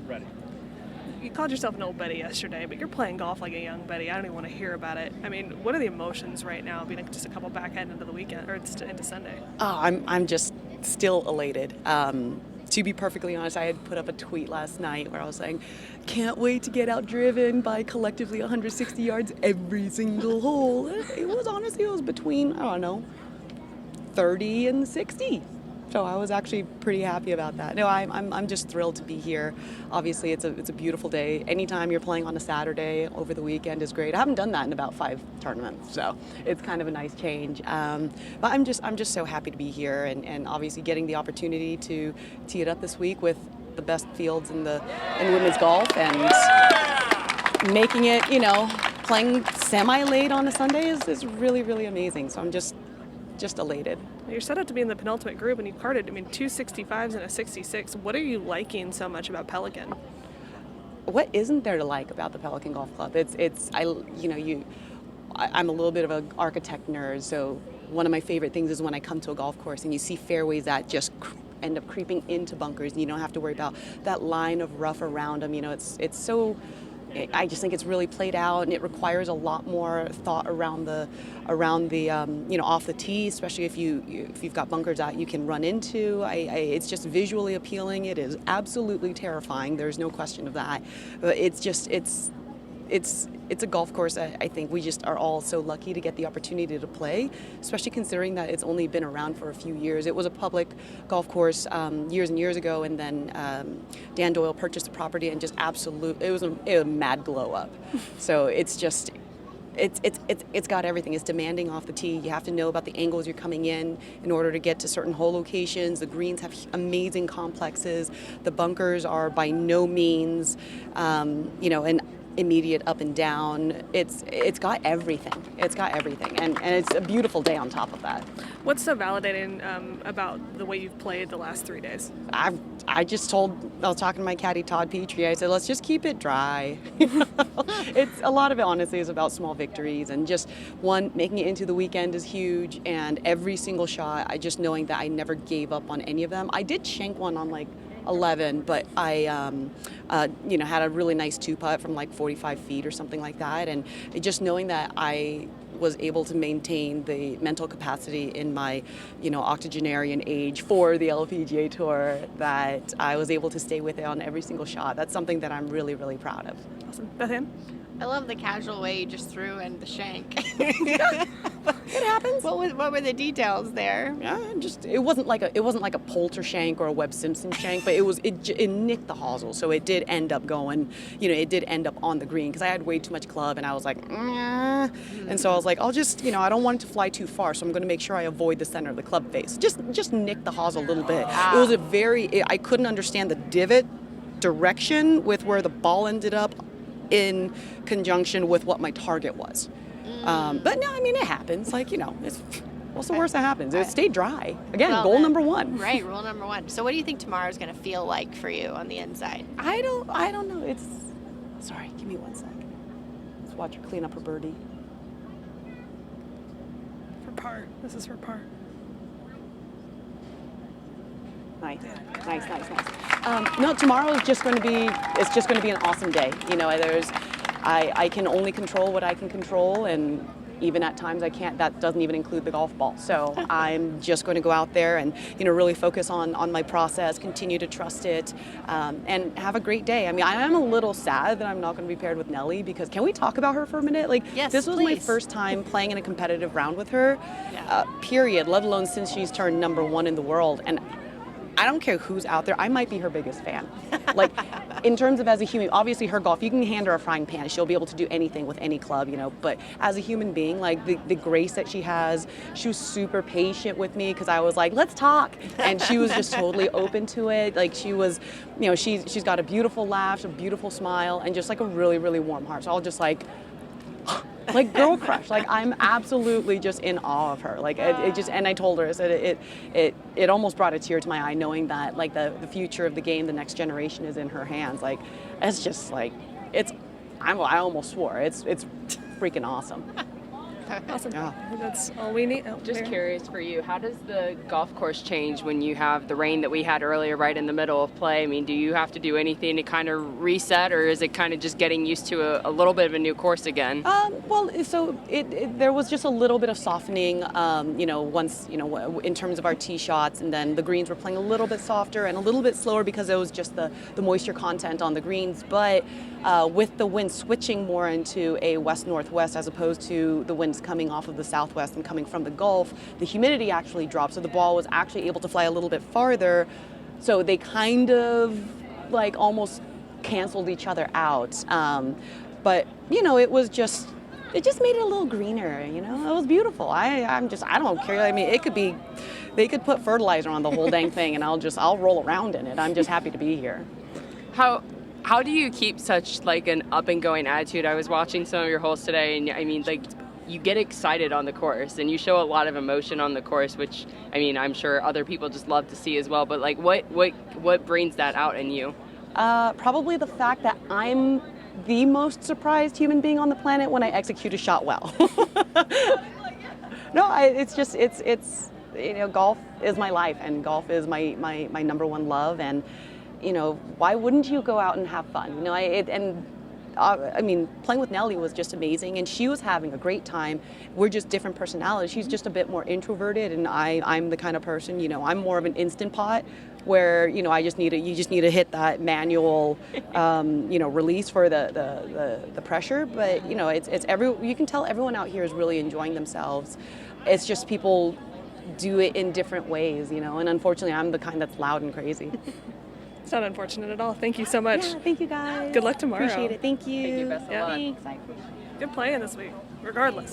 ready. You called yourself an old Betty yesterday, but you're playing golf like a young Betty. I don't even want to hear about it. I mean, what are the emotions right now, being just a couple back end into the weekend, or into Sunday? Oh, I'm just still elated. To be perfectly honest, I had put up a tweet last night where I was saying, can't wait to get outdriven by collectively 160 yards every single hole. It was between, I don't know, 30 and 60. So I was actually pretty happy about that. No, I'm just thrilled to be here. Obviously, it's a beautiful day. Anytime you're playing on a Saturday over the weekend is great. I haven't done that in about 5 tournaments, so it's kind of a nice change. But I'm just so happy to be here, and obviously getting the opportunity to tee it up this week with the best fields in women's golf, and making it, playing semi-late on a Sunday is really, really amazing. So I'm just elated. You're set up to be in the penultimate group, and you carded, 2 65s and a 66. What are you liking so much about Pelican? What isn't there to like about the Pelican Golf Club? I'm a little bit of an architect nerd, so one of my favorite things is when I come to a golf course and you see fairways that just end up creeping into bunkers, and you don't have to worry about that line of rough around them. It's so. I just think it's really played out, and it requires a lot more thought around the off the tee, especially if you've got bunkers that you can run into. It's just visually appealing. It is absolutely terrifying. There's no question of that. But it's a golf course that I think we just are all so lucky to get the opportunity to play, especially considering that it's only been around for a few years. It was a public golf course years and years ago, and then Dan Doyle purchased the property and just it was a mad blow up. So it's just, it's got everything. It's demanding off the tee. You have to know about the angles you're coming in order to get to certain hole locations. The greens have amazing complexes. The bunkers are by no means, an immediate up and down. It's got everything. It's got everything, and it's a beautiful day on top of that. What's so validating about the way you've played the last 3 days? I was talking to my caddy Todd Petrie. I said, let's just keep it dry. It's a lot of it, honestly, is about small victories, and just making it into the weekend is huge, and every single shot, I just knowing that I never gave up on any of them. I did shank one on 11, but I had a really nice 2-putt from 45 feet or something like that, and just knowing that I was able to maintain the mental capacity in my octogenarian age for the LPGA Tour, that I was able to stay with it on every single shot. That's something that I'm really, really proud of. Awesome. Bethan? I love the casual way you just threw in the shank. It happens. What were the details there? Yeah, it wasn't like a Poulter shank or a Webb Simpson shank, but it nicked the hosel, so it did end up going. It did end up on the green because I had way too much club, and I was like, and so I was like, I'll just I don't want it to fly too far, so I'm going to make sure I avoid the center of the club face. Just nick the hosel a little bit. It was I couldn't understand the divot direction with where the ball ended up in conjunction with what my target was. But no, it happens. What's the worst that happens? It stayed dry. Again, goal number 1. Right, rule number 1. So what do you think tomorrow's going to feel like for you on the inside? I don't know. Sorry, give me 1 second. Let's watch her clean up her birdie. For par. This is for par. Nice. No, tomorrow is just going to be. It's just going to be an awesome day. I can only control what I can control, and even at times I can't. That doesn't even include the golf ball. So I'm just going to go out there and really focus on my process, continue to trust it, and have a great day. I am a little sad that I'm not going to be paired with Nelly, because can we talk about her for a minute? Yes, this was please. my first time playing in a competitive round with her. Period. Let alone since she's turned number 1 in the world. And I don't care who's out there. I might be her biggest fan. In terms of as a human, obviously her golf, you can hand her a frying pan. She'll be able to do anything with any club, But as a human being, the grace that she has, she was super patient with me because I was like, let's talk. And she was just totally open to it. She was, she's got a beautiful laugh, a beautiful smile, and just a really, really warm heart. So I'll just girl crush. I'm absolutely just in awe of her. And I told her, I said it almost brought a tear to my eye knowing that the future of the game, the next generation is in her hands. It's just I almost swore. It's freaking awesome. Awesome. Yeah. That's all we need. Oh, Just Mary. curious for you, how does the golf course change when you have the rain that we had earlier right in the middle of play? I mean, do you have to do anything to kind of reset, or is it kind of just getting used to a little bit of a new course again? There was just a little bit of softening, once, in terms of our tee shots, and then the greens were playing a little bit softer and a little bit slower because it was just the moisture content on the greens. But with the wind switching more into a west-northwest as opposed to the winds coming off of the southwest and coming from the Gulf, the humidity actually dropped, so the ball was actually able to fly a little bit farther. So they kind of like almost canceled each other out. But it just made it a little greener. It was beautiful. I don't care. I mean, they could put fertilizer on the whole dang thing, and I'll roll around in it. I'm just happy to be here. How do you keep such like an up and going attitude? I was watching some of your holes today, and I mean, like, you get excited on the course and you show a lot of emotion on the course, which I mean, I'm sure other people just love to see as well. But like, what brings that out in you? Probably the fact that I'm the most surprised human being on the planet when I execute a shot well. No, golf is my life, and golf is my number one love, and why wouldn't you go out and have fun? Playing with Nellie was just amazing, and she was having a great time. We're just different personalities. She's just a bit more introverted, and I'm the kind of person, I'm more of an instant pot, where you just need to hit that manual, release for the pressure. But you can tell everyone out here is really enjoying themselves. It's just people do it in different ways, and unfortunately, I'm the kind that's loud and crazy. It's not unfortunate at all. Thank you so much. Yeah, thank you guys. Good luck tomorrow. Appreciate it. Thank you. Thank you. Best of luck. Thanks. I appreciate it. Good playing this week, regardless.